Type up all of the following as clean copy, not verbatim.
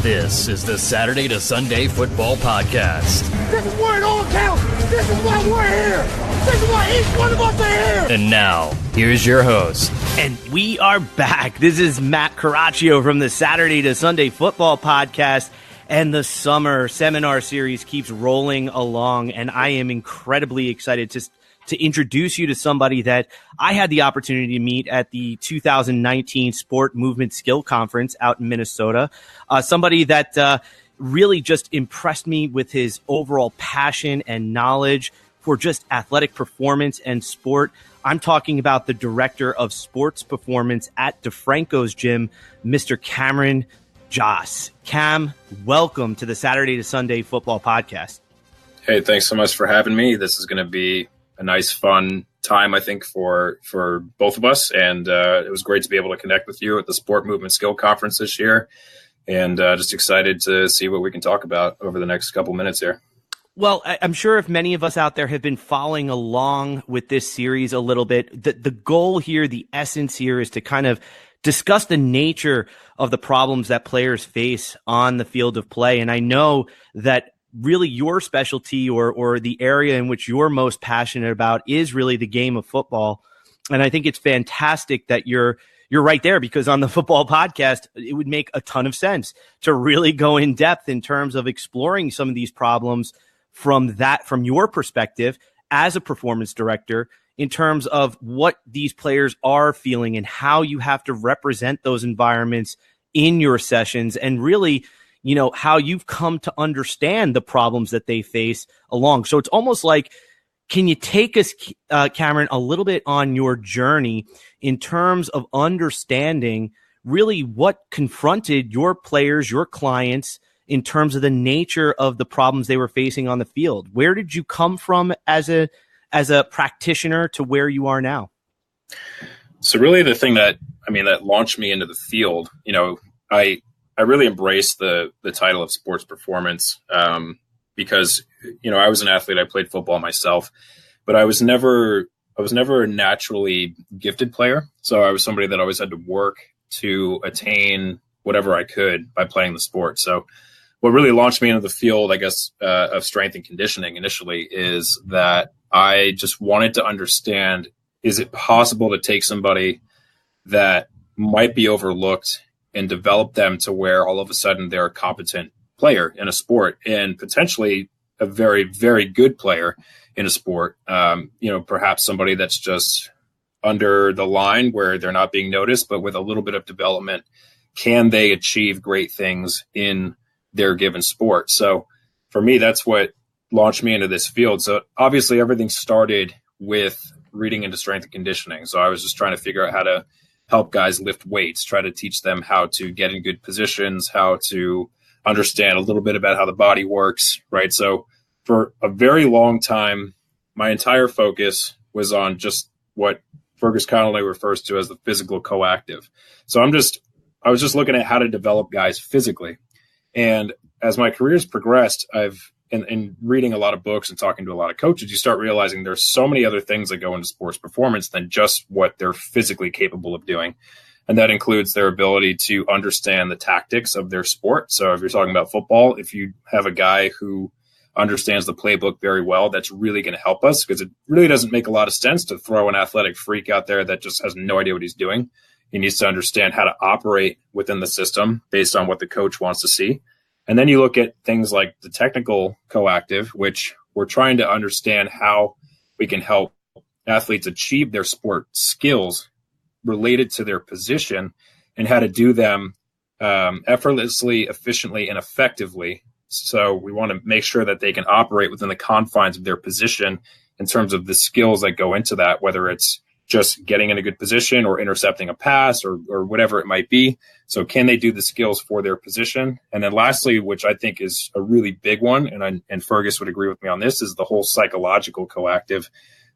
This is the Saturday to Sunday Football Podcast. This is where it all counts. This is why we're here. This is why each one of us are here. And now, here's your host. And we are back. This is Matt Caraccio from the Saturday to Sunday Football Podcast. And the summer seminar series keeps rolling along. And I am incredibly excited to introduce you to somebody that I had the opportunity to meet at the 2019 Sport Movement Skill Conference out in Minnesota. Somebody that really just impressed me with his overall passion and knowledge for just athletic performance and sport. I'm talking about the Director of Sports Performance at DeFranco's gym, Mr. Cameron Josse. Cam, welcome to the Saturday to Sunday Football Podcast. Hey, thanks so much for having me. This is going to be a nice, fun time, I think, for both of us. And it was great to be able to connect with you at the Sport Movement Skill Conference this year. And just excited to see what we can talk about over the next couple minutes here. Well, I'm sure if many of us out there have been following along with this series a little bit, the goal here, the essence here is to kind of discuss the nature of the problems that players face on the field of play. And I know that really your specialty or the area in which you're most passionate about is really the game of football. And I think it's fantastic that you're right there, because on the football podcast, it would make a ton of sense to really go in depth in terms of exploring some of these problems from your perspective as a performance director, in terms of what these players are feeling and how you have to represent those environments in your sessions, and really, you know, how you've come to understand the problems that they face along. So it's almost like, can you take us, Cameron, a little bit on your journey in terms of understanding really what confronted your players, your clients, in terms of the nature of the problems they were facing on the field? Where did you come from as a practitioner to where you are now? So really the thing that launched me into the field, you know, I really embraced the title of sports performance because, you know, I was an athlete. I played football myself, but I was never a naturally gifted player. So I was somebody that always had to work to attain whatever I could by playing the sport. So what really launched me into the field, I guess, of strength and conditioning initially is that I just wanted to understand, is it possible to take somebody that might be overlooked and develop them to where all of a sudden they're a competent player in a sport, and potentially a very, very good player in a sport. You know, perhaps somebody that's just under the line where they're not being noticed, but with a little bit of development, can they achieve great things in their given sport? So for me, that's what launched me into this field. So obviously everything started with reading into strength and conditioning. So I was just trying to figure out how to help guys lift weights, try to teach them how to get in good positions, how to understand a little bit about how the body works, right? So for a very long time, my entire focus was on just what Fergus Connolly refers to as the physical coactive. So I was just looking at how to develop guys physically. And as my career's progressed, in reading a lot of books and talking to a lot of coaches, you start realizing there's so many other things that go into sports performance than just what they're physically capable of doing. And that includes their ability to understand the tactics of their sport. So if you're talking about football, if you have a guy who understands the playbook very well, that's really going to help us, because it really doesn't make a lot of sense to throw an athletic freak out there that just has no idea what he's doing. He needs to understand how to operate within the system based on what the coach wants to see. And then you look at things like the technical coactive, which we're trying to understand how we can help athletes achieve their sport skills related to their position and how to do them effortlessly, efficiently, and effectively. So we want to make sure that they can operate within the confines of their position in terms of the skills that go into that, whether it's just getting in a good position or intercepting a pass or whatever it might be. So can they do the skills for their position? And then lastly, which I think is a really big one, and Fergus would agree with me on this, is the whole psychological coactive,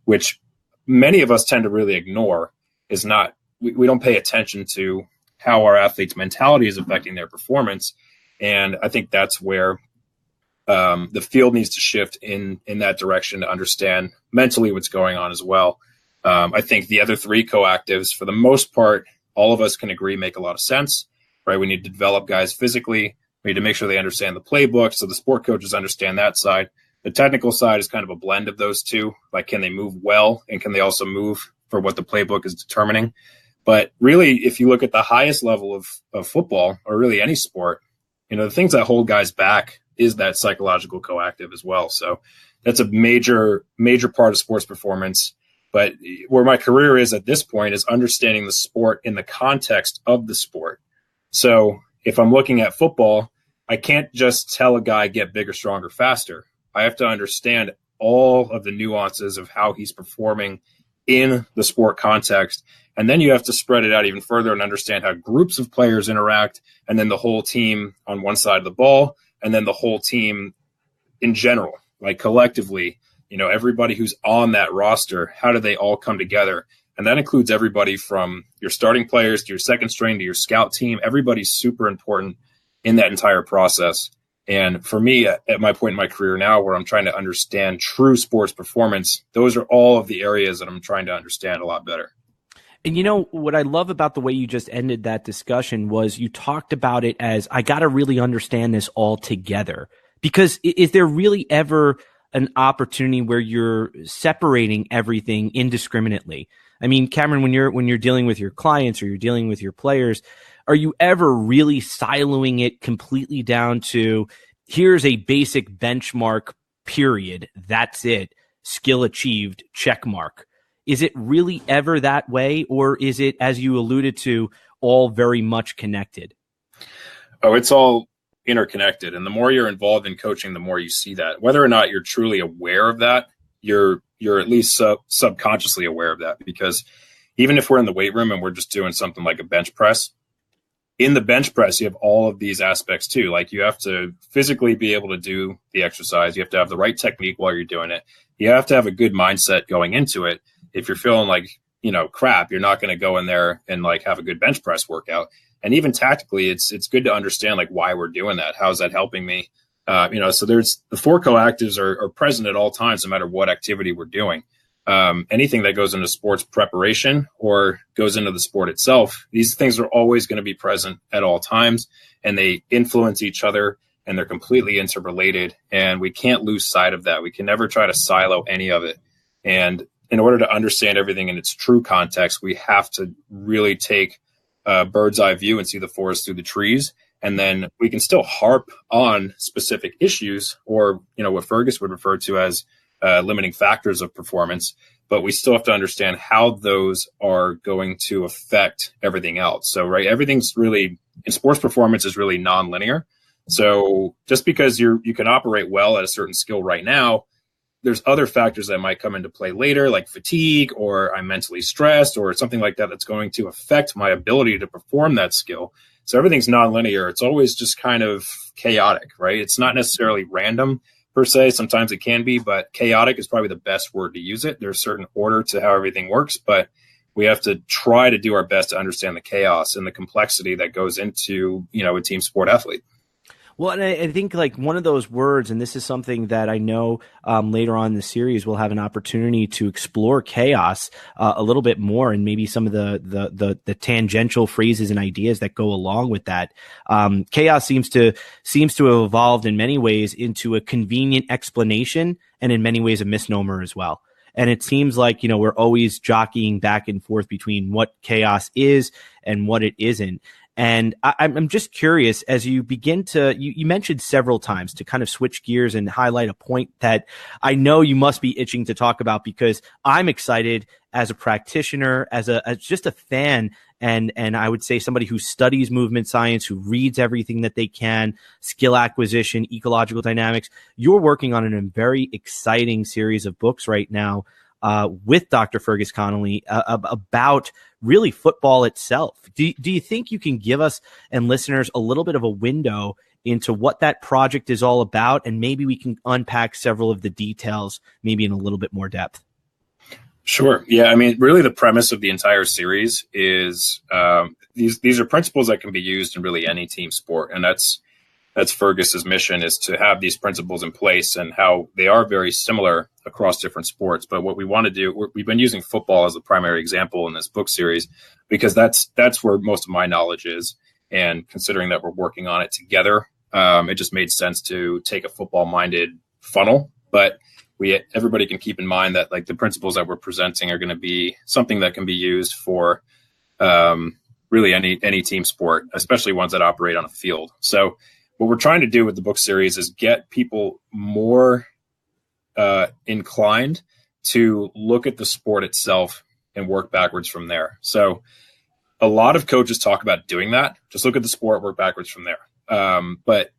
which many of us tend to really ignore. Is not, we don't pay attention to how our athletes' mentality is affecting their performance. And I think that's where the field needs to shift in that direction to understand mentally what's going on as well. I think the other three coactives, for the most part, all of us can agree make a lot of sense, right? We need to develop guys physically, We need to make sure they understand the playbook, so the sport coaches understand that side. The technical side is kind of a blend of those two. Like, can they move well, and can they also move for what the playbook is determining? But really, if you look at the highest level of football, or really any sport, the things that hold guys back is that psychological coactive as well. So that's a major part of sports performance. But where my career is at this point is understanding the sport in the context of the sport. So if I'm looking at football, I can't just tell a guy get bigger, stronger, faster. I have to understand all of the nuances of how he's performing in the sport context. And then you have to spread it out even further and understand how groups of players interact, and then the whole team on one side of the ball, and then the whole team in general, like collectively, everybody who's on that roster, how do they all come together? And that includes everybody from your starting players to your second string to your scout team. Everybody's super important in that entire process. And for me, at my point in my career now, where I'm trying to understand true sports performance, those are all of the areas that I'm trying to understand a lot better. And what I love about the way you just ended that discussion was you talked about it as, I got to really understand this all together. Because is there really ever an opportunity where you're separating everything indiscriminately? I mean, Cameron, when you're dealing with your clients or you're dealing with your players, are you ever really siloing it completely down to, here's a basic benchmark, period, that's it, skill achieved, check mark? Is it really ever that way, or is it, as you alluded to, all very much connected? Oh, it's all interconnected. And the more you're involved in coaching, the more you see that. Whether or not you're truly aware of that, you're at least subconsciously aware of that. Because even if we're in the weight room and we're just doing something like a bench press, in the bench press, you have all of these aspects too. Like, you have to physically be able to do the exercise. You have to have the right technique while you're doing it. You have to have a good mindset going into it. If you're feeling like, crap, you're not going to go in there and like have a good bench press workout. And even tactically, it's good to understand like why we're doing that. How is that helping me? So there's the four coactives are present at all times, no matter what activity we're doing. Anything that goes into sports preparation or goes into the sport itself, these things are always going to be present at all times, and they influence each other, and they're completely interrelated. And we can't lose sight of that. We can never try to silo any of it. And in order to understand everything in its true context, we have to really take a bird's eye view and see the forest through the trees. And then we can still harp on specific issues, or, what Fergus would refer to as limiting factors of performance, but we still have to understand how those are going to affect everything else. So, right, everything's really, in sports performance, is really nonlinear. So just because you can operate well at a certain skill right now, there's other factors that might come into play later, like fatigue, or I'm mentally stressed, or something like that, that's going to affect my ability to perform that skill. So everything's nonlinear. It's always just kind of chaotic, right? It's not necessarily random per se. Sometimes it can be, but chaotic is probably the best word to use it. There's a certain order to how everything works, but we have to try to do our best to understand the chaos and the complexity that goes into, a team sport athlete. Well, and I think like one of those words, and this is something that I know later on in the series we'll have an opportunity to explore chaos a little bit more, and maybe some of the tangential phrases and ideas that go along with that. Chaos seems to have evolved in many ways into a convenient explanation, and in many ways a misnomer as well. And it seems like, we're always jockeying back and forth between what chaos is and what it isn't. And I'm just curious, as you begin to, you mentioned several times to kind of switch gears and highlight a point that I know you must be itching to talk about, because I'm excited as a practitioner, as just a fan, and I would say somebody who studies movement science, who reads everything that they can, skill acquisition, ecological dynamics. You're working on a very exciting series of books right now with Dr. Fergus Connolly about really football itself. Do you think you can give us and listeners a little bit of a window into what that project is all about, and maybe we can unpack several of the details maybe in a little bit more depth? Sure. Yeah. I mean, really the premise of the entire series is these are principles that can be used in really any team sport. And that's Fergus's mission, is to have these principles in place, and how they are very similar across different sports. But what we want to do, we've been using football as the primary example in this book series, because that's where most of my knowledge is. And considering that we're working on it together, It just made sense to take a football minded funnel, but everybody can keep in mind that like the principles that we're presenting are going to be something that can be used for really any team sport, especially ones that operate on a field. So what we're trying to do with the book series is get people more inclined to look at the sport itself and work backwards from there. So a lot of coaches talk about doing that. Just look at the sport, work backwards from there. But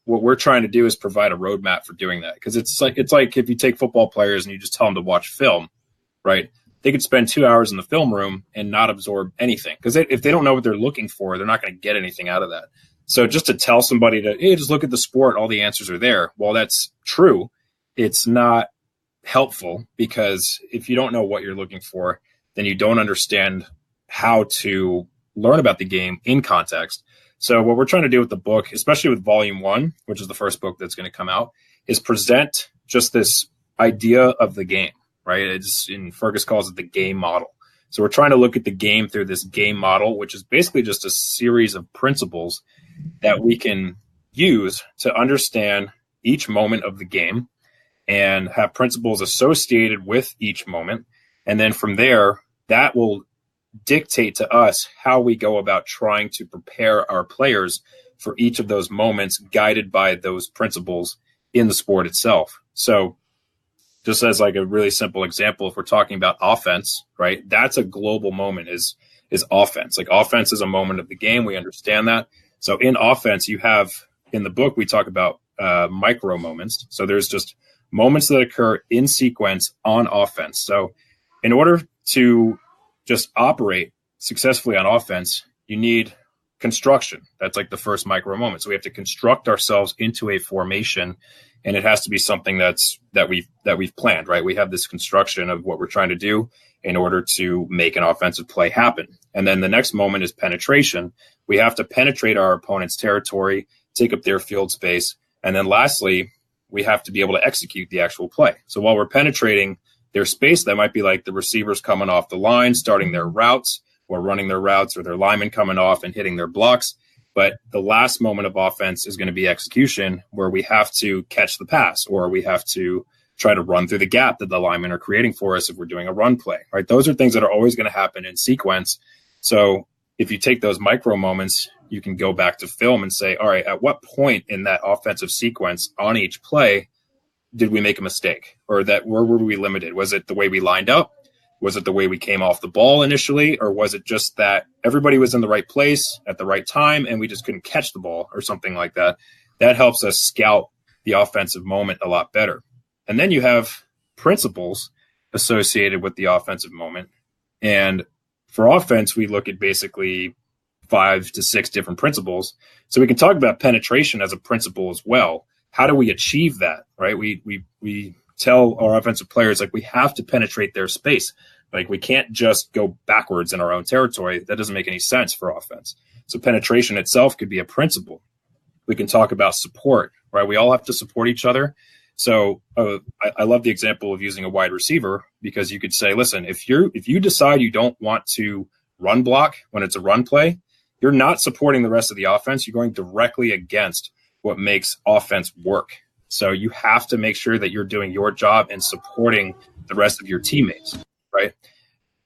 what we're trying to do is provide a roadmap for doing that. Because it's like if you take football players and you just tell them to watch film, right? They could spend 2 hours in the film room and not absorb anything. Because if they don't know what they're looking for, they're not going to get anything out of that. So just to tell somebody to, hey, just look at the sport, all the answers are there. While that's true, it's not helpful, because if you don't know what you're looking for, then you don't understand how to learn about the game in context. So what we're trying to do with the book, especially with volume 1, which is the first book that's going to come out, is present just this idea of the game, right? It's Fergus calls it the game model. So we're trying to look at the game through this game model, which is basically just a series of principles that we can use to understand each moment of the game and have principles associated with each moment. And then from there, that will dictate to us how we go about trying to prepare our players for each of those moments, guided by those principles in the sport itself. So just as like a really simple example, if we're talking about offense, right, that's a global moment is offense. Like offense is a moment of the game. We understand that. So in offense, you have, in the book, we talk about micro moments. So there's just moments that occur in sequence on offense. So in order to just operate successfully on offense, you need construction. That's like the first micro moment. So we have to construct ourselves into a formation, and it has to be something that we've planned, right? We have this construction of what we're trying to do in order to make an offensive play happen. And then the next moment is penetration. We have to penetrate our opponent's territory, take up their field space. And then lastly, we have to be able to execute the actual play. So while we're penetrating their space, that might be like the receivers coming off the line, starting their routes, or running their routes, or their linemen coming off and hitting their blocks. But the last moment of offense is going to be execution, where we have to catch the pass, or we have to try to run through the gap that the linemen are creating for us if we're doing a run play, right? Those are things that are always going to happen in sequence. So if you take those micro moments, you can go back to film and say, all right, at what point in that offensive sequence on each play did we make a mistake? Or that where were we limited? Was it the way we lined up? Was it the way we came off the ball initially? Or was it just that everybody was in the right place at the right time and we just couldn't catch the ball or something like that? That helps us scout the offensive moment a lot better. And then you have principles associated with the offensive moment. And for offense, we look at basically 5 to 6 different principles. So we can talk about penetration as a principle as well. How do we achieve that, right? We tell our offensive players, like, we have to penetrate their space. Like, we can't just go backwards in our own territory. That doesn't make any sense for offense. So penetration itself could be a principle. We can talk about support, right? We all have to support each other. So I love the example of using a wide receiver, because you could say, listen, if you decide you don't want to run block when it's a run play, you're not supporting the rest of the offense. You're going directly against what makes offense work. So you have to make sure that you're doing your job and supporting the rest of your teammates, right?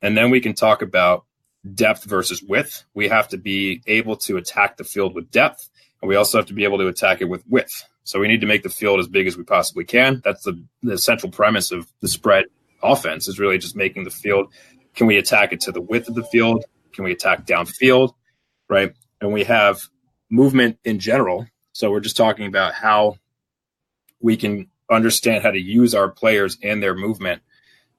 And then we can talk about depth versus width. We have to be able to attack the field with depth, and we also have to be able to attack it with width. So we need to make the field as big as we possibly can. That's the central premise of the spread offense, is really just making the field. Can we attack it to the width of the field? Can we attack downfield, right? And we have movement in general. So we're just talking about how we can understand how to use our players and their movement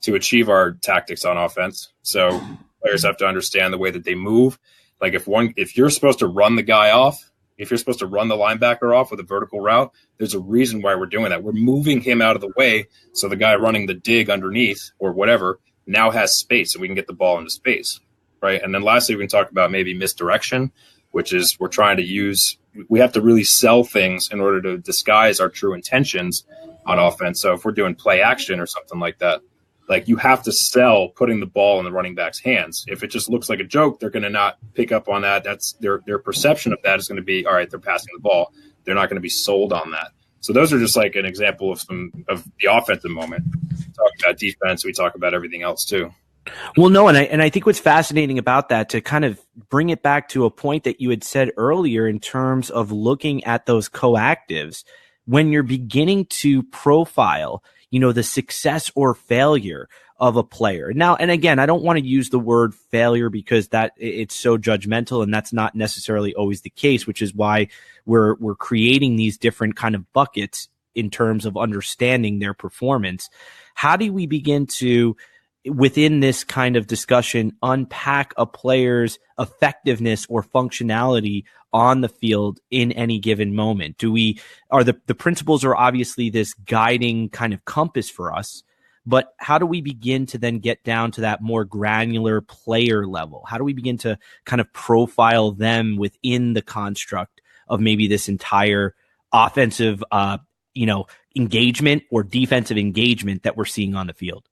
to achieve our tactics on offense. So players have to understand the way that they move. Like if you're supposed to run the guy off, if you're supposed to run the linebacker off with a vertical route, there's a reason why we're doing that. We're moving him out of the way so the guy running the dig underneath or whatever now has space, and we can get the ball into space, right? And then lastly, we can talk about maybe misdirection, which is we have to really sell things in order to disguise our true intentions on offense. So if we're doing play action or something like that, like, you have to sell putting the ball in the running back's hands. If it just looks like a joke, they're going to not pick up on that. That's their perception of that is going to be, all right, they're passing the ball. They're not going to be sold on that. So those are just like an example of some of the offensive moment. We talk about defense. We talk about everything else too. Well, no, and I think what's fascinating about that, to kind of bring it back to a point that you had said earlier in terms of looking at those coactives, when you're beginning to profile, the success or failure of a player. Now, and again, I don't want to use the word failure because that it's so judgmental, and that's not necessarily always the case, which is why we're creating these different kind of buckets in terms of understanding their performance. How do we begin to, within this kind of discussion, unpack a player's effectiveness or functionality on the field in any given moment? The principles are obviously this guiding kind of compass for us, but how do we begin to then get down to that more granular player level? How do we begin to kind of profile them within the construct of maybe this entire offensive, engagement or defensive engagement that we're seeing on the field?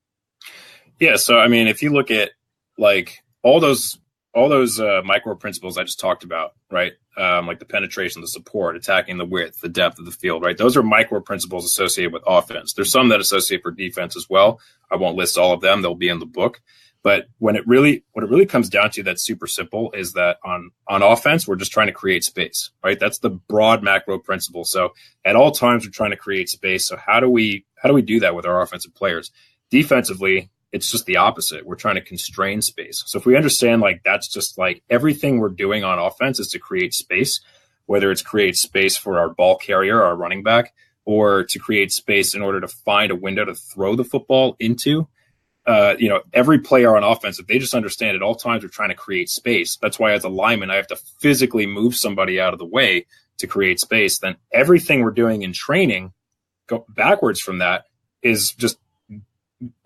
Yeah. So, I mean, if you look at like all those micro principles I just talked about, right? Like the penetration, the support, attacking the width, the depth of the field, right? Those are micro principles associated with offense. There's some that associate for defense as well. I won't list all of them. They'll be in the book. But what it really comes down to that's super simple is that on offense, we're just trying to create space, right? That's the broad macro principle. So at all times, we're trying to create space. So how do we do that with our offensive players? Defensively, it's just the opposite. We're trying to constrain space. So if we understand like that's just like everything we're doing on offense is to create space, whether it's create space for our ball carrier, our running back, or to create space in order to find a window to throw the football into. Every player on offense, if they just understand at all times we're trying to create space, that's why as a lineman, I have to physically move somebody out of the way to create space. Then everything we're doing in training, go backwards from that, is just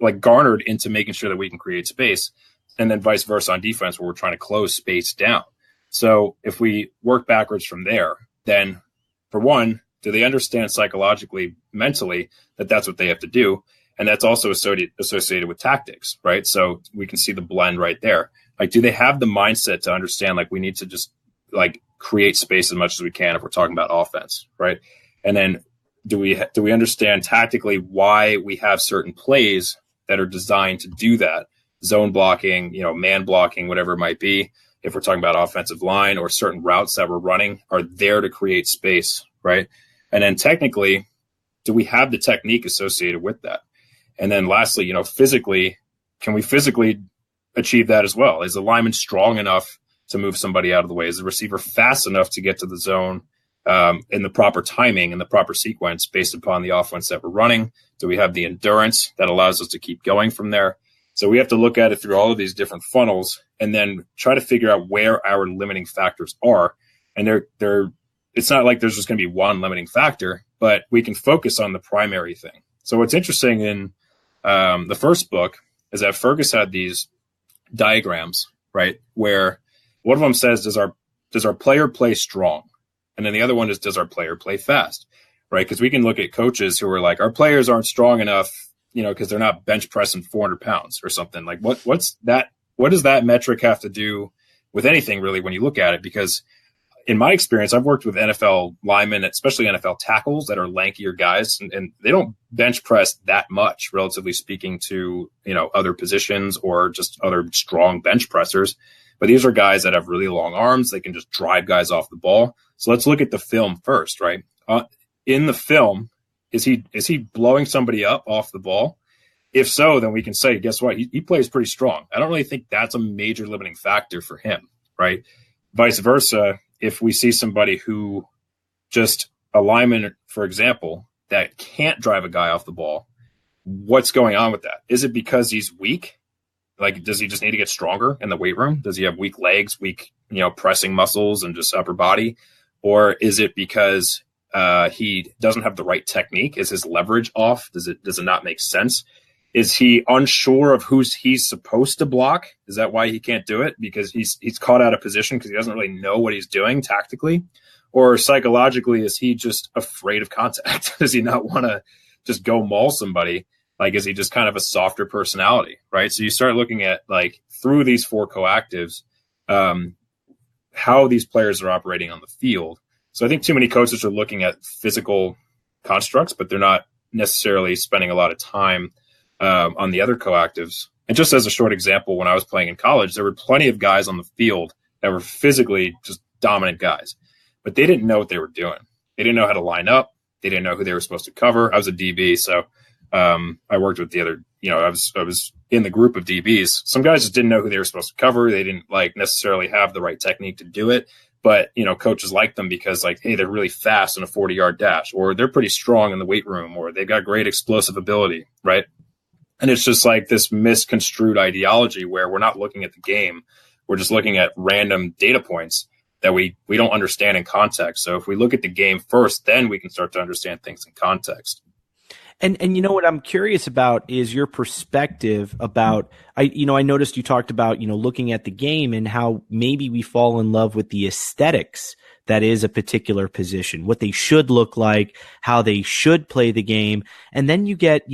like garnered into making sure that we can create space, and then vice versa on defense where we're trying to close space down. So if we work backwards from there, then for one, do they understand psychologically, mentally that that's what they have to do? And that's also associated with tactics, right? So we can see the blend right there. Like, do they have the mindset to understand, like, we need to just like create space as much as we can if we're talking about offense, right? And then do we understand tactically why we have certain plays that are designed to do that? Zone blocking, man blocking, whatever it might be. If we're talking about offensive line, or certain routes that we're running are there to create space, right? And then technically, do we have the technique associated with that? And then lastly, physically, can we physically achieve that as well? Is the lineman strong enough to move somebody out of the way? Is the receiver fast enough to get to the zone in the proper timing and the proper sequence based upon the offense that we're running? Do we have the endurance that allows us to keep going from there? So we have to look at it through all of these different funnels and then try to figure out where our limiting factors are. And it's not like there's just going to be one limiting factor, but we can focus on the primary thing. So what's interesting in the first book is that Fergus had these diagrams, right, where one of them says, does our player play strong? And then the other one is, does our player play fast, right? Because we can look at coaches who are like, our players aren't strong enough, because they're not bench pressing 400 pounds or something. Like, what's that? What does that metric have to do with anything really when you look at it? Because in my experience, I've worked with NFL linemen, especially NFL tackles that are lankier guys, and they don't bench press that much, relatively speaking, to other positions or just other strong bench pressers. But these are guys that have really long arms. They can just drive guys off the ball. So let's look at the film first, right? In the film, is he blowing somebody up off the ball? If so, then we can say, guess what? He plays pretty strong. I don't really think that's a major limiting factor for him, right? Vice versa, if we see somebody who just a lineman, for example, that can't drive a guy off the ball, what's going on with that? Is it because he's weak? Like, does he just need to get stronger in the weight room? Does he have weak legs, weak, pressing muscles and just upper body? Or is it because he doesn't have the right technique? Is his leverage off? Does it not make sense? Is he unsure of he's supposed to block? Is that why he can't do it? Because he's caught out of position because he doesn't really know what he's doing tactically? Or psychologically, is he just afraid of contact? Does he not want to just go maul somebody? Like, is he just kind of a softer personality, right? So you start looking at, like, through these four coactives, how these players are operating on the field. So I think too many coaches are looking at physical constructs, but they're not necessarily spending a lot of time on the other coactives. And just as a short example, when I was playing in college, there were plenty of guys on the field that were physically just dominant guys, but they didn't know what they were doing. They didn't know how to line up. They didn't know who they were supposed to cover. I was a DB, so I worked with the other, I was in the group of DBs. Some guys just didn't know who they were supposed to cover. They didn't necessarily have the right technique to do it. But, coaches like them because hey, they're really fast in a 40-yard dash, or they're pretty strong in the weight room, or they've got great explosive ability, right? And it's just this misconstrued ideology where we're not looking at the game. We're just looking at random data points that we don't understand in context. So if we look at the game first, then we can start to understand things in context. And what I'm curious about is your perspective about, I noticed you talked about, looking at the game and how maybe we fall in love with the aesthetics that is a particular position, what they should look like, how they should play the game. And then you get,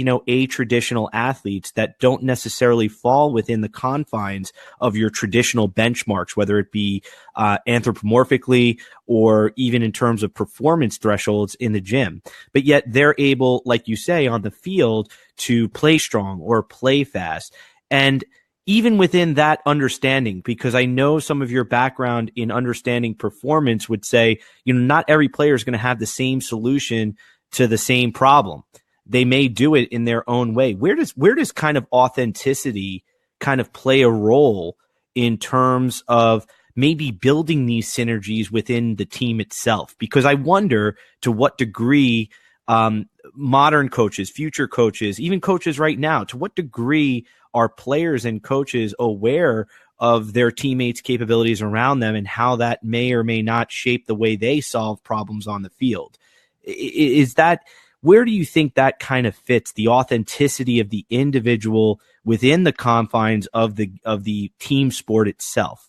traditional athletes that don't necessarily fall within the confines of your traditional benchmarks, whether it be anthropomorphically or even in terms of performance thresholds in the gym. But yet they're able, like you say, on the field to play strong or play fast. And even within that understanding, because I know some of your background in understanding performance would say, not every player is going to have the same solution to the same problem. They may do it in their own way. Where does kind of authenticity kind of play a role in terms of maybe building these synergies within the team itself? Because I wonder to what degree modern coaches, future coaches, even coaches right now, to what degree are players and coaches aware of their teammates' capabilities around them and how that may or may not shape the way they solve problems on the field? Is that, where do you think that kind of fits, the authenticity of the individual within the confines of the team sport itself?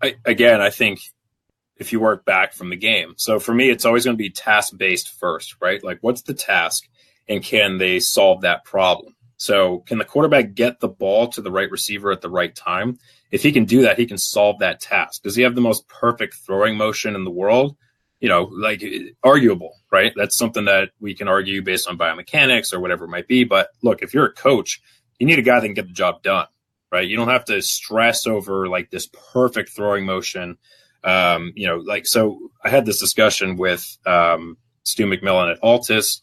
I think if you work back from the game. So for me, it's always going to be task-based first, right? What's the task and can they solve that problem? So can the quarterback get the ball to the right receiver at the right time? If he can do that, he can solve that task. Does he have the most perfect throwing motion in the world? Arguable, right? That's something that we can argue based on biomechanics or whatever it might be. But look, if you're a coach, you need a guy that can get the job done, right? You don't have to stress over this perfect throwing motion. So I had this discussion with Stu McMillan at Altus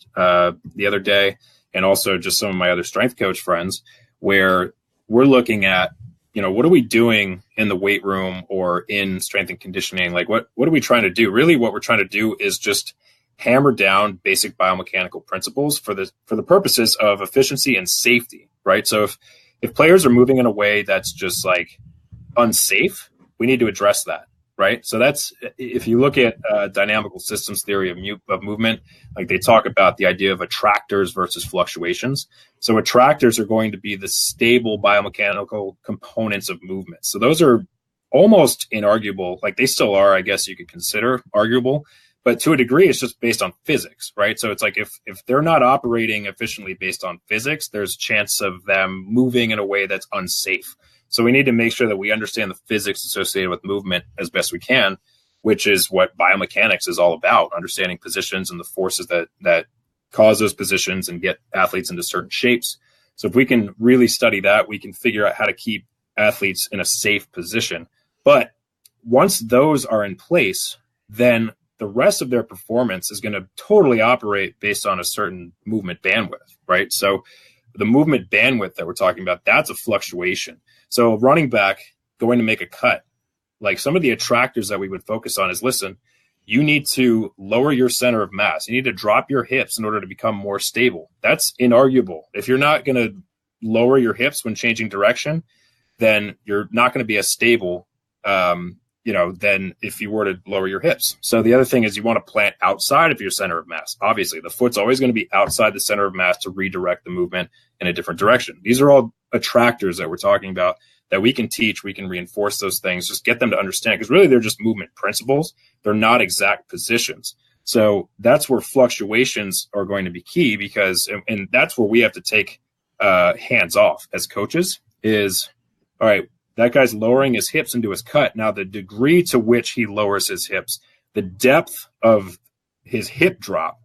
the other day, and also just some of my other strength coach friends, where we're looking at, what are we doing in the weight room or in strength and conditioning? What are we trying to do? Really, what we're trying to do is just hammer down basic biomechanical principles for the purposes of efficiency and safety, right? So if players are moving in a way that's just unsafe, we need to address that. Right. So that's, if you look at dynamical systems theory of movement, they talk about the idea of attractors versus fluctuations. So attractors are going to be the stable biomechanical components of movement. So those are almost inarguable. They still are, I guess you could consider arguable, but to a degree, it's just based on physics, right? So it's if they're not operating efficiently based on physics, there's a chance of them moving in a way that's unsafe. So we need to make sure that we understand the physics associated with movement as best we can, which is what biomechanics is all about, understanding positions and the forces that cause those positions and get athletes into certain shapes. So if we can really study that, we can figure out how to keep athletes in a safe position. But once those are in place, then the rest of their performance is going to totally operate based on a certain movement bandwidth, right? So the movement bandwidth that we're talking about, that's a fluctuation. So running back going to make a cut, some of the attractors that we would focus on is, listen, you need to lower your center of mass. You need to drop your hips in order to become more stable. That's inarguable. If you're not going to lower your hips when changing direction, then you're not going to be as stable, than if you were to lower your hips. So the other thing is you want to plant outside of your center of mass. Obviously, the foot's always going to be outside the center of mass to redirect the movement in a different direction. These are all attractors that we're talking about that we can teach. We can reinforce those things, just get them to understand, because really they're just movement principles. They're not exact positions. So that's where fluctuations are going to be key, because, and that's where we have to take hands off as coaches is, all right, that guy's lowering his hips into his cut. Now, the degree to which he lowers his hips, the depth of his hip drop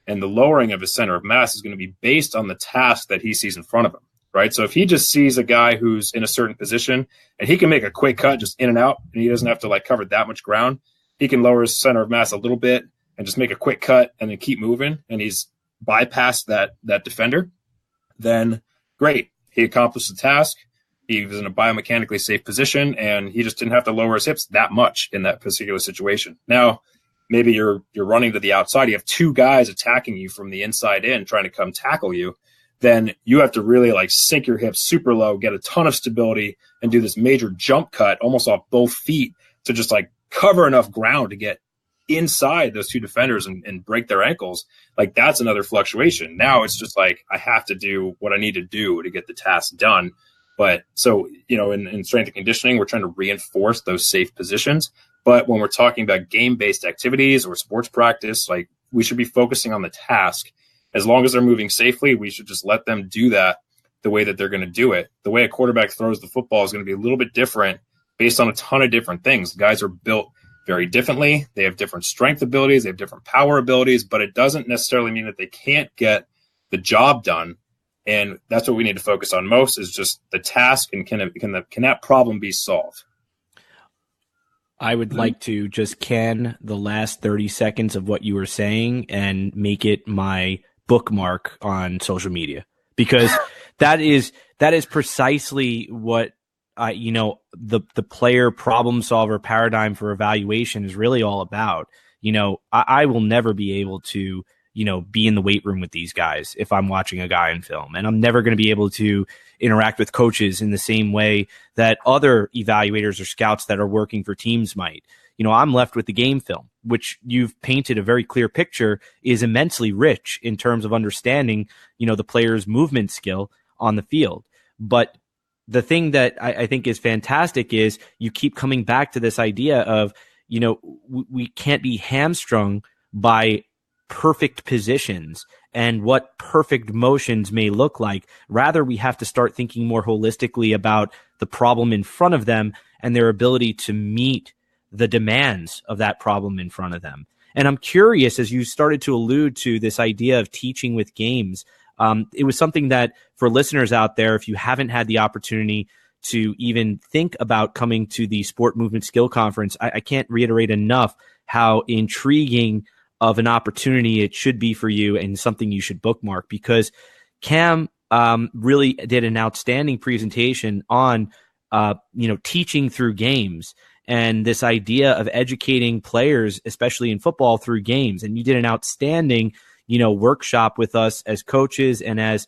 and the lowering of his center of mass is going to be based on the task that he sees in front of him, right? So if he just sees a guy who's in a certain position and he can make a quick cut just in and out, and he doesn't have to like cover that much ground, he can lower his center of mass a little bit and just make a quick cut and then keep moving, and he's bypassed that defender, then great. He accomplished the task. He was in a biomechanically safe position, and he just didn't have to lower his hips that much in that particular situation. Now, maybe you're running to the outside. You have two guys attacking you from the inside in, trying to come tackle you. Then you have to really like sink your hips super low, get a ton of stability, and do this major jump cut almost off both feet to just like cover enough ground to get inside those two defenders and break their ankles. Like, that's another fluctuation. Now it's just like, I have to do what I need to do to get the task done. But so, in strength and conditioning, we're trying to reinforce those safe positions. But when we're talking about game-based activities or sports practice, like, we should be focusing on the task. As long as they're moving safely, we should just let them do that the way that they're going to do it. The way a quarterback throws the football is going to be a little bit different based on a ton of different things. Guys are built very differently. They have different strength abilities. They have different power abilities, but it doesn't necessarily mean that they can't get the job done. And that's what we need to focus on most, is just the task, and can that problem be solved? I would like to just can the last 30 seconds of what you were saying and make it my bookmark on social media, because that is precisely what the player problem solver paradigm for evaluation is really all about. I will never be able to, be in the weight room with these guys if I'm watching a guy in film, and I'm never going to be able to interact with coaches in the same way that other evaluators or scouts that are working for teams might. I'm left with the game film, which you've painted a very clear picture is immensely rich in terms of understanding, the player's movement skill on the field. But the thing that I think is fantastic is you keep coming back to this idea of, we can't be hamstrung by perfect positions and what perfect motions may look like. Rather, we have to start thinking more holistically about the problem in front of them and their ability to meet the demands of that problem in front of them. And I'm curious, as you started to allude to this idea of teaching with games, it was something that for listeners out there, if you haven't had the opportunity to even think about coming to the Sport Movement Skill Conference, I can't reiterate enough how intriguing of an opportunity it should be for you, and something you should bookmark, because Cam really did an outstanding presentation on teaching through games and this idea of educating players, especially in football, through games. And you did an outstanding workshop with us as coaches and as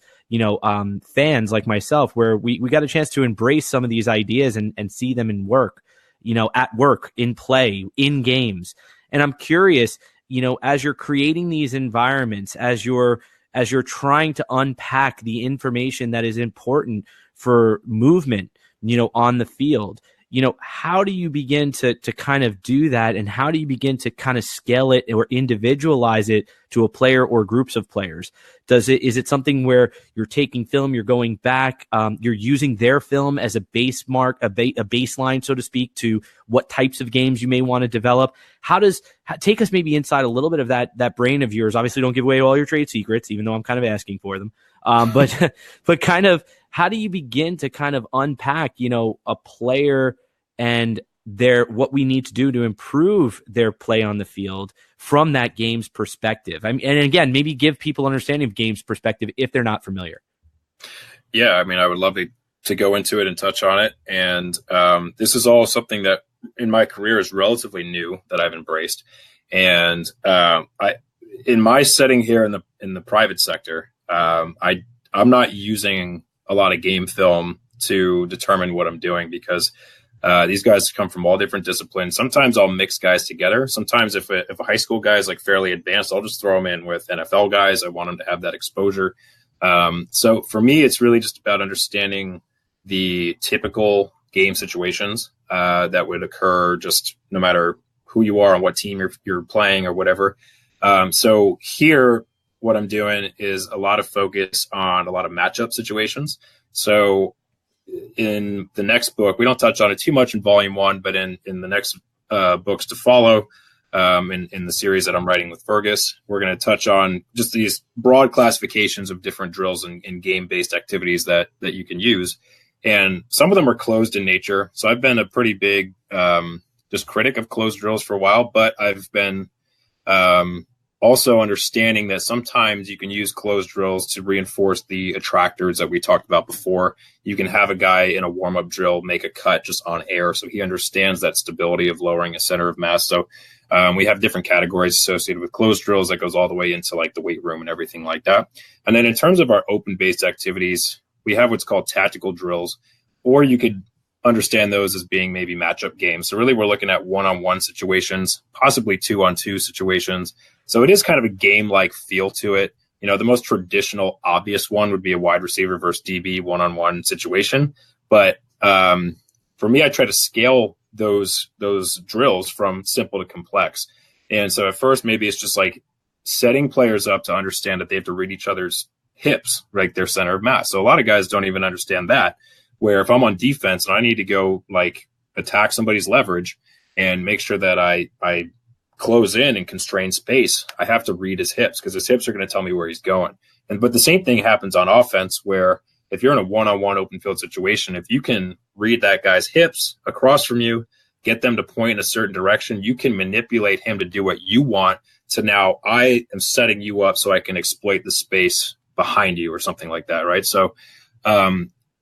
fans like myself, where we got a chance to embrace some of these ideas and see them in work, at work, in play, in games. And I'm curious, as you're creating these environments, as you're trying to unpack the information that is important for movement, on the field, how do you begin to kind of do that? And how do you begin to kind of scale it or individualize it to a player or groups of players? Is it something where you're taking film, you're going back, you're using their film as a base mark, a baseline, so to speak, to what types of games you may want to develop? Take us maybe inside a little bit of that brain of yours. Obviously, don't give away all your trade secrets, even though I'm kind of asking for them. But kind of, how do you begin to kind of unpack, a player and what we need to do to improve their play on the field from that game's perspective? And again, maybe give people understanding of game's perspective if they're not familiar. Yeah, I would love to go into it and touch on it. And this is all something that in my career is relatively new that I've embraced. And in my setting here in the private sector, I'm not using a lot of game film to determine what I'm doing, because these guys come from all different disciplines. Sometimes I'll mix guys together. Sometimes if a high school guy is like fairly advanced, I'll just throw them in with NFL guys. I want them to have that exposure. So for me, it's really just about understanding the typical game situations that would occur just no matter who you are and what team you're playing or whatever. So here, what I'm doing is a lot of focus on a lot of matchup situations. So in the next book, we don't touch on it too much in volume 1, but in the next books to follow, in the series that I'm writing with Fergus. We're going to touch on just these broad classifications of different drills and game-based activities that you can use. And some of them are closed in nature. So I've been a pretty big just critic of closed drills for a while, but I've been also understanding that sometimes you can use closed drills to reinforce the attractors that we talked about before. You can have a guy in a warm-up drill make a cut just on air, so he understands that stability of lowering a center of mass. So we have different categories associated with closed drills that goes all the way into like the weight room and everything like that. And then in terms of our open-based activities, we have what's called tactical drills, or you could understand those as being maybe matchup games. So really we're looking at one-on-one situations, possibly two-on-two situations. So it is kind of a game-like feel to it. You know, the most traditional, obvious one would be a wide receiver versus DB one-on-one situation. But for me, I try to scale those drills from simple to complex. And so at first, maybe it's just like setting players up to understand that they have to read each other's hips, right? Their center of mass. So a lot of guys don't even understand that, where if I'm on defense and I need to go like attack somebody's leverage and make sure that I close in and constrain space, I have to read his hips because his hips are going to tell me where he's going. But the same thing happens on offense, where if you're in a one-on-one open field situation, if you can read that guy's hips across from you, get them to point in a certain direction, you can manipulate him to do what you want. So now I am setting you up so I can exploit the space behind you or something like that, right? So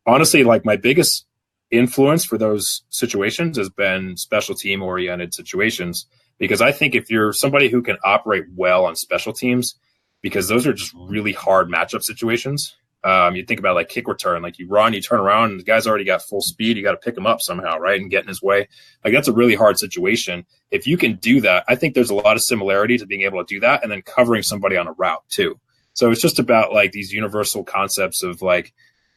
honestly, like my biggest influence for those situations has been special team oriented situations, because I think if you're somebody who can operate well on special teams, because those are just really hard matchup situations. You think about like kick return, like you run, you turn around, and the guy's already got full speed. You got to pick him up somehow, right? And get in his way. Like that's a really hard situation. If you can do that, I think there's a lot of similarity to being able to do that and then covering somebody on a route too. So it's just about like these universal concepts of like,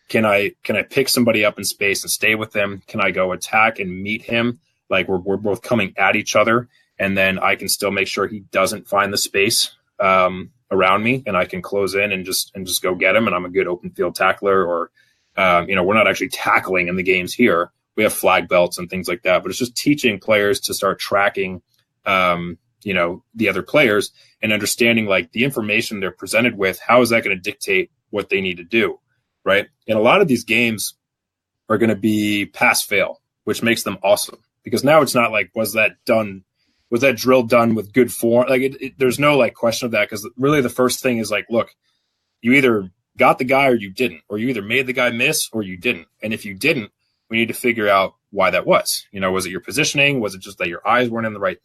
can I pick somebody up in space and stay with them? Can I go attack and meet him? Like we're both coming at each other, and then I can still make sure he doesn't find the space around me, and I can close in and just go get him. And I'm a good open field tackler, or we're not actually tackling in the games here. We have flag belts and things like that, but it's just teaching players to start tracking, the other players and understanding like the information they're presented with. How is that going to dictate what they need to do? Right. And a lot of these games are going to be pass fail, which makes them awesome, because now it's not like, was that drill done with good form? Like there's no like question of that, because really the first thing is like, look, you either got the guy or you didn't, or you either made the guy miss or you didn't. And if you didn't, we need to figure out why that was. Was it your positioning? Was it just that your eyes weren't in the right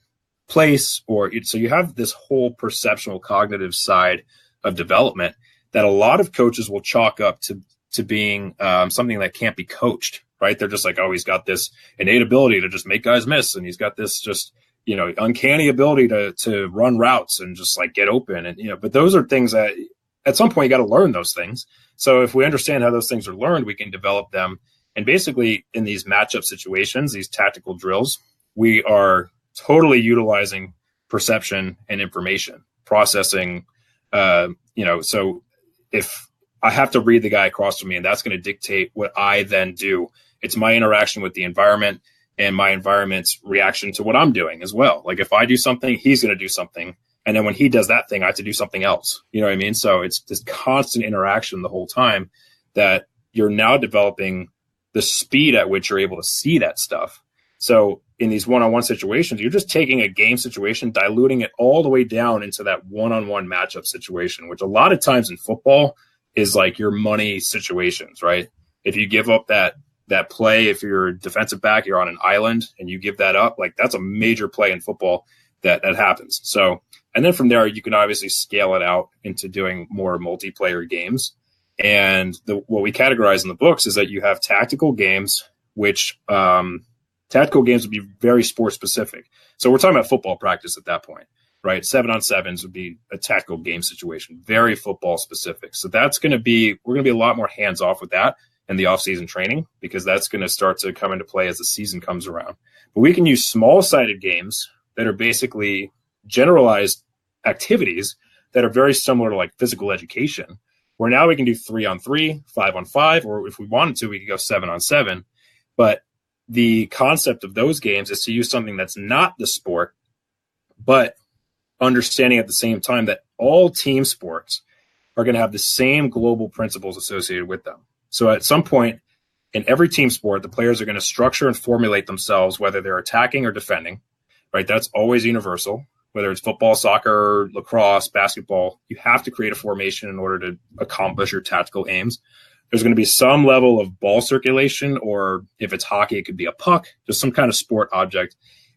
place? So you have this whole perceptual cognitive side of development that a lot of coaches will chalk up to being something that can't be coached, right? They're just like, oh, he's got this innate ability to just make guys miss, and he's got this just uncanny ability to run routes and just like get open. And, but those are things that at some point you got to learn those things. So if we understand how those things are learned, we can develop them. And basically in these matchup situations, these tactical drills, we are totally utilizing perception and information processing. So if I have to read the guy across from me, and that's going to dictate what I then do. It's my interaction with the environment and my environment's reaction to what I'm doing as well. Like if I do something, he's going to do something. And then when he does that thing, I have to do something else. You know what I mean? So it's this constant interaction the whole time that you're now developing the speed at which you're able to see that stuff. So in these one-on-one situations, you're just taking a game situation, diluting it all the way down into that one-on-one matchup situation, which a lot of times in football is like your money situations, right? If you give up that play, if you're a defensive back, you're on an island and you give that up, like that's a major play in football that happens. So, and then from there, you can obviously scale it out into doing more multiplayer games. And what we categorize in the books is that you have tactical games, which tactical games would be very sport specific. So we're talking about football practice at that point, right? 7-on-7s would be a tactical game situation, very football specific. So we're going to be a lot more hands off with that in the off-season training, because that's going to start to come into play as the season comes around. But we can use small-sided games that are basically generalized activities that are very similar to like physical education, where now we can do 3-on-3, 5-on-5, or if we wanted to, we could go 7-on-7. But the concept of those games is to use something that's not the sport, but understanding at the same time that all team sports are going to have the same global principles associated with them. So at some point in every team sport, the players are going to structure and formulate themselves, whether they're attacking or defending, right? That's always universal. Whether it's football, soccer, lacrosse, basketball, you have to create a formation in order to accomplish your tactical aims. There's going to be some level of ball circulation, or if it's hockey, it could be a puck, just some kind of sport object.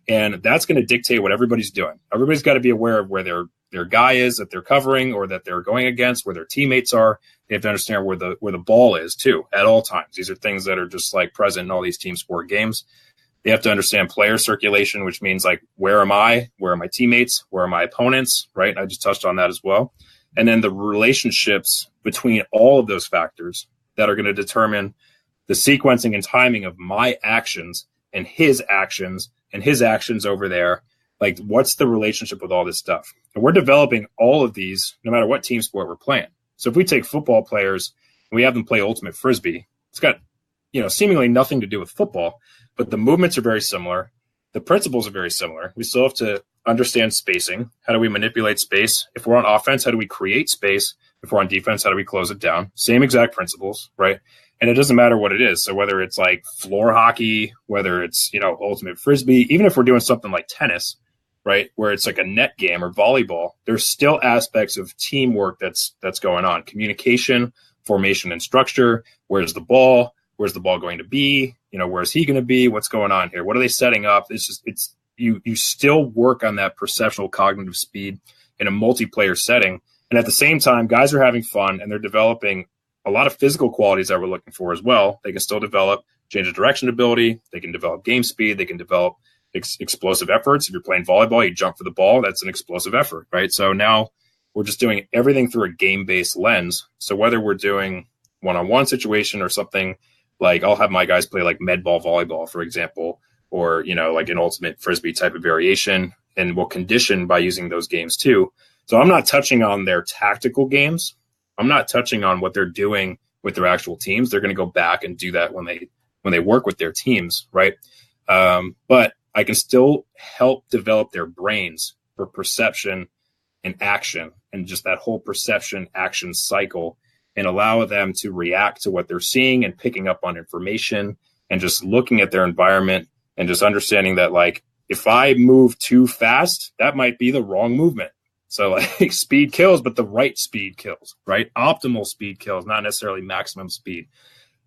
And that's going to dictate what everybody's doing. Everybody's got to be aware of where their guy is that they're covering or that they're going against, where their teammates are. They have to understand where the ball is too at all times. These are things that are just like present in all these team sport games. They have to understand player circulation, which means like, where am I? Where are my teammates? Where are my opponents? Right. I just touched on that as well. And then the relationships between all of those factors that are going to determine the sequencing and timing of my actions and his actions over there. Like, what's the relationship with all this stuff? And we're developing all of these no matter what team sport we're playing. So if we take football players and we have them play ultimate frisbee, it's got, seemingly nothing to do with football, but the movements are very similar. The principles are very similar. We still have to understand spacing. How do we manipulate space? If we're on offense, how do we create space? If we're on defense, how do we close it down? Same exact principles, right? And it doesn't matter what it is. So whether it's like floor hockey, whether it's, ultimate frisbee, even if we're doing something like tennis, right, where it's like a net game or volleyball, there's still aspects of teamwork that's going on. Communication, formation and structure. Where's the ball? Where's the ball going to be? Where's he going to be? What's going on here? What are they setting up? You still work on that perceptual cognitive speed in a multiplayer setting. And at the same time, guys are having fun and they're developing a lot of physical qualities that we're looking for as well. They can still develop change of direction ability. They can develop game speed. They can develop explosive efforts. If you're playing volleyball, you jump for the ball. That's an explosive effort, right? So now we're just doing everything through a game-based lens. So whether we're doing one-on-one situation or something like, I'll have my guys play like med ball volleyball, for example, or, like an ultimate frisbee type of variation, and we'll condition by using those games too. So I'm not touching on their tactical games. I'm not touching on what they're doing with their actual teams. They're going to go back and do that when they work with their teams, right? But I can still help develop their brains for perception and action, and just that whole perception action cycle, and allow them to react to what they're seeing and picking up on information and just looking at their environment and just understanding that, like, if I move too fast, that might be the wrong movement. So like speed kills, but the right speed kills, right? Optimal speed kills, not necessarily maximum speed.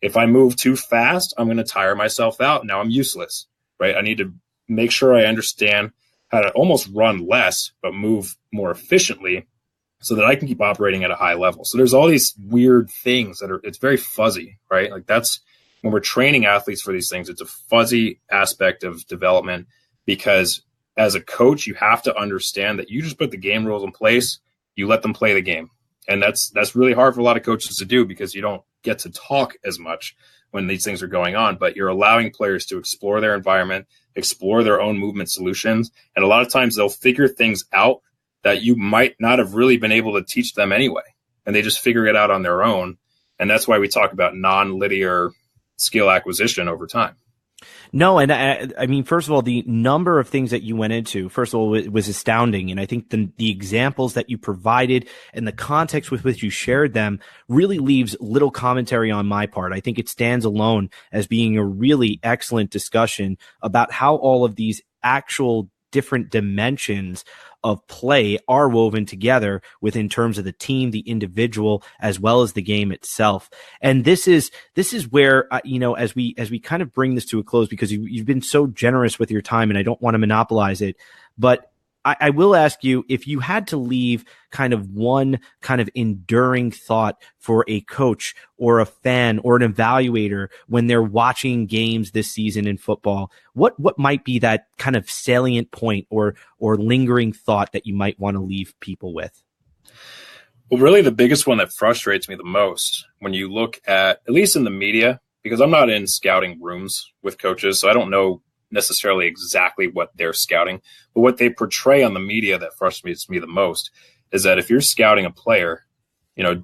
If I move too fast, I'm going to tire myself out. Now I'm useless, right? I need to make sure I understand how to almost run less, but move more efficiently so that I can keep operating at a high level. So there's all these weird things it's very fuzzy, right? Like, that's when we're training athletes for these things, it's a fuzzy aspect of development, because as a coach, you have to understand that you just put the game rules in place, you let them play the game. And that's really hard for a lot of coaches to do, because you don't get to talk as much when these things are going on, but you're allowing players to explore their environment, explore their own movement solutions. And a lot of times they'll figure things out that you might not have really been able to teach them anyway. And they just figure it out on their own. And that's why we talk about non-linear skill acquisition over time. No, and I mean, first of all, the number of things that you went into, first of all, it was astounding. And I think the examples that you provided and the context with which you shared them really leaves little commentary on my part. I think it stands alone as being a really excellent discussion about how all of these actual different dimensions of play are woven together within terms of the team, the individual, as well as the game itself. And this is where, as we kind of bring this to a close, because you've been so generous with your time, and I don't want to monopolize it, but I will ask you, if you had to leave kind of one kind of enduring thought for a coach or a fan or an evaluator when they're watching games this season in football, what might be that kind of salient point or lingering thought that you might want to leave people with? Well, really the biggest one that frustrates me the most when you look at least in the media, because I'm not in scouting rooms with coaches, so I don't know necessarily exactly what they're scouting, but what they portray on the media that frustrates me the most is that if you're scouting a player,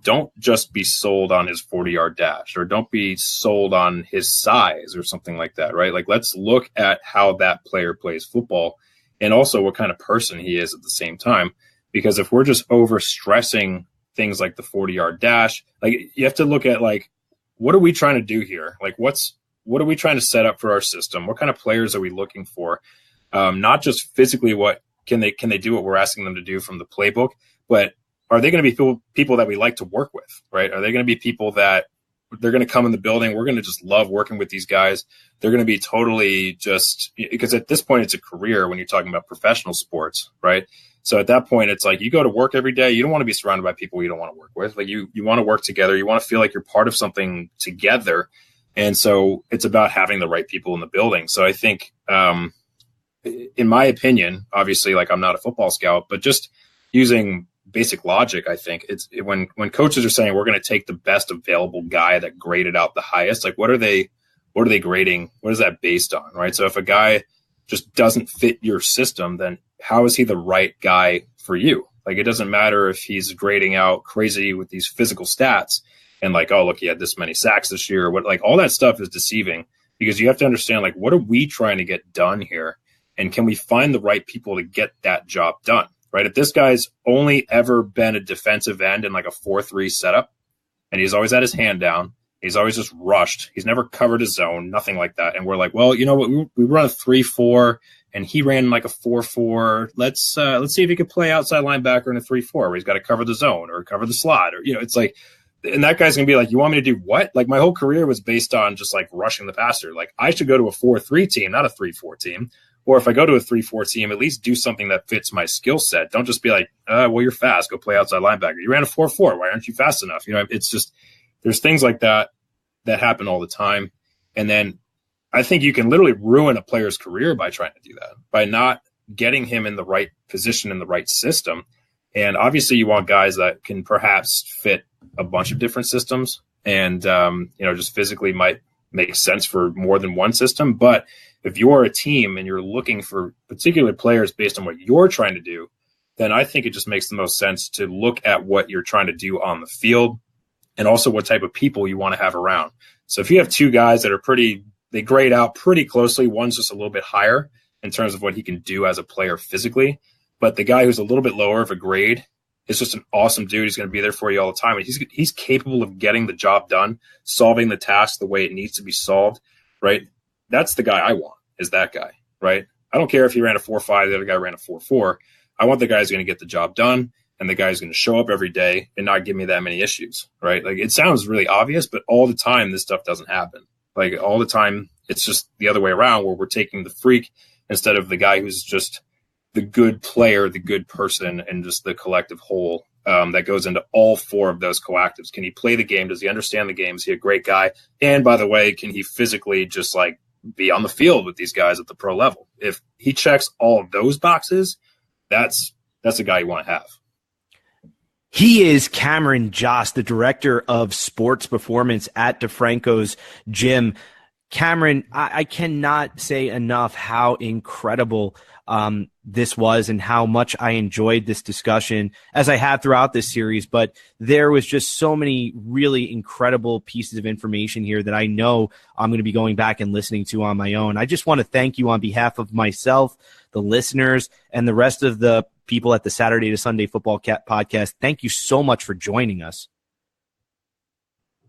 don't just be sold on his 40-yard dash, or don't be sold on his size or something like that, right? Like, let's look at how that player plays football and also what kind of person he is at the same time. Because if we're just over stressing things like the 40-yard dash, like you have to look at like, what are we trying to do here? Like what are we trying to set up for our system? What kind of players are we looking for? Not just physically, what can they do what we're asking them to do from the playbook, but are they going to be people that we like to work with, right? Are they going to be people that they're going to come in the building? We're going to just love working with these guys. They're going to be totally just, because at this point it's a career when you're talking about professional sports, right? So at that point, it's like you go to work every day. You don't want to be surrounded by people you don't want to work with. Like you want to work together. You want to feel like you're part of something together. And so it's about having the right people in the building. So I think, in my opinion, obviously, like I'm not a football scout, but just using basic logic, I think when coaches are saying we're going to take the best available guy that graded out the highest, like what are they grading? What is that based on, right? So if a guy just doesn't fit your system, then how is he the right guy for you? Like it doesn't matter if he's grading out crazy with these physical stats and like, oh, look, he had this many sacks this year. What, like all that stuff is deceiving, because you have to understand, like, what are we trying to get done here? And can we find the right people to get that job done? Right? If this guy's only ever been a defensive end in like a 4-3 setup, and he's always had his hand down, he's always just rushed, he's never covered his zone, nothing like that. And we're like, well, you know what? We run a 3-4, and he ran like a 4-4. Let's see if he could play outside linebacker in a 3-4, where he's got to cover the zone or cover the slot, or it's like, and that guy's gonna be like, you want me to do what? Like my whole career was based on just like rushing the passer. Like I should go to a 4-3 team, not a 3-4 team. Or if I go to a 3-4 team, at least do something that fits my skill set. Don't just be like, well, you're fast. Go play outside linebacker. You ran a 4-4. Why aren't you fast enough? It's just, there's things like that happen all the time. And then I think you can literally ruin a player's career by trying to do that, by not getting him in the right position, in the right system. And obviously you want guys that can perhaps fit a bunch of different systems and, just physically might make sense for more than one system. But if you're a team and you're looking for particular players based on what you're trying to do, then I think it just makes the most sense to look at what you're trying to do on the field and also what type of people you want to have around. So if you have two guys that are they grade out pretty closely, one's just a little bit higher in terms of what he can do as a player physically, but the guy who's a little bit lower of a grade is just an awesome dude. He's going to be there for you all the time. And he's capable of getting the job done, solving the task the way it needs to be solved, right? That's the guy I want, is that guy, right? I don't care if he ran a 4-5, the other guy ran a 4-4. I want the guy who's going to get the job done, and the guy who's going to show up every day and not give me that many issues, right? Like it sounds really obvious, but all the time this stuff doesn't happen. Like all the time it's just the other way around, where we're taking the freak instead of the guy who's just the good player, the good person, and just the collective whole that goes into all four of those coactives. Can he play the game? Does he understand the game? Is he a great guy? And by the way, can he physically just like be on the field with these guys at the pro level? If he checks all of those boxes, that's a guy you want to have. He is Cameron Josse, the director of sports performance at DeFranco's gym. Cameron, I cannot say enough how incredible this was and how much I enjoyed this discussion, as I have throughout this series. But there was just so many really incredible pieces of information here that I know I'm going to be going back and listening to on my own. I just want to thank you on behalf of myself, the listeners, and the rest of the people at the Saturday to Sunday Football Podcast. Thank you so much for joining us.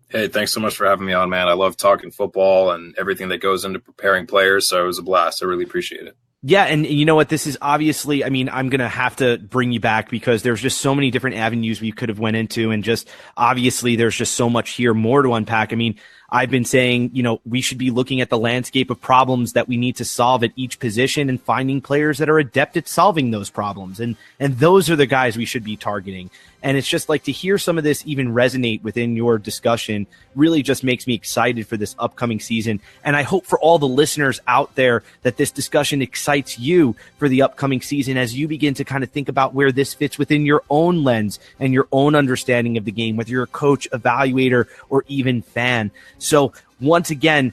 Hey, thanks so much for having me on, man. I love talking football and everything that goes into preparing players, so it was a blast. I really appreciate it. Yeah, and you know what? This is obviously, I mean, I'm going to have to bring you back because there's just so many different avenues we could have went into, and just obviously there's just so much here more to unpack. I mean, I've been saying, we should be looking at the landscape of problems that we need to solve at each position and finding players that are adept at solving those problems. And those are the guys we should be targeting. And it's just like to hear some of this even resonate within your discussion really just makes me excited for this upcoming season. And I hope for all the listeners out there that this discussion excites you for the upcoming season as you begin to kind of think about where this fits within your own lens and your own understanding of the game, whether you're a coach, evaluator, or even fan. So once again,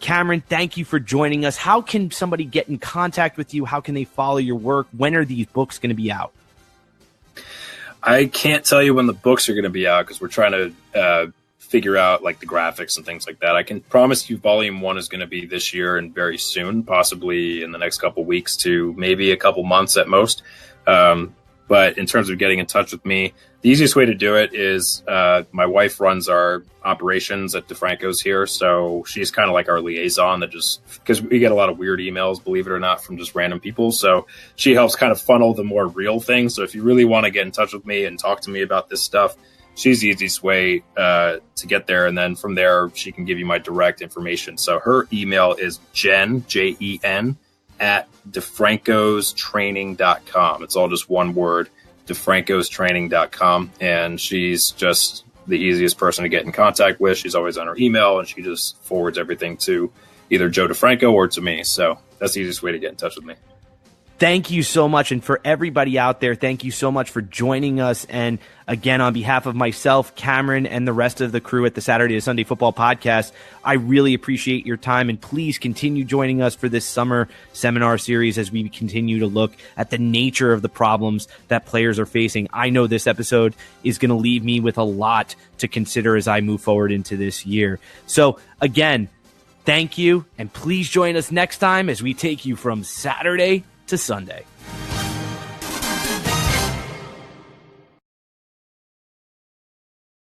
Cameron, thank you for joining us. How can somebody get in contact with you? How can they follow your work? When are these books going to be out? I can't tell you when the books are going to be out because we're trying to figure out like the graphics and things like that. I can promise you volume 1 is going to be this year and very soon, possibly in the next couple weeks to maybe a couple months at most. But in terms of getting in touch with me, the easiest way to do it is my wife runs our operations at DeFranco's here. So she's kind of like our liaison that just, because we get a lot of weird emails, believe it or not, from just random people. So she helps kind of funnel the more real things. So if you really want to get in touch with me and talk to me about this stuff, she's the easiest way to get there. And then from there, she can give you my direct information. So her email is Jen, Jen, at DeFranco'straining.com. It's all just one word, DeFranco'straining.com. And she's just the easiest person to get in contact with. She's always on her email, and she just forwards everything to either Joe DeFranco or to me. So that's the easiest way to get in touch with me. Thank you so much. And for everybody out there, thank you so much for joining us. And again, on behalf of myself, Cameron, and the rest of the crew at the Saturday to Sunday Football Podcast, I really appreciate your time. And please continue joining us for this summer seminar series as we continue to look at the nature of the problems that players are facing. I know this episode is going to leave me with a lot to consider as I move forward into this year. So again, thank you. And please join us next time as we take you from Saturday to Sunday.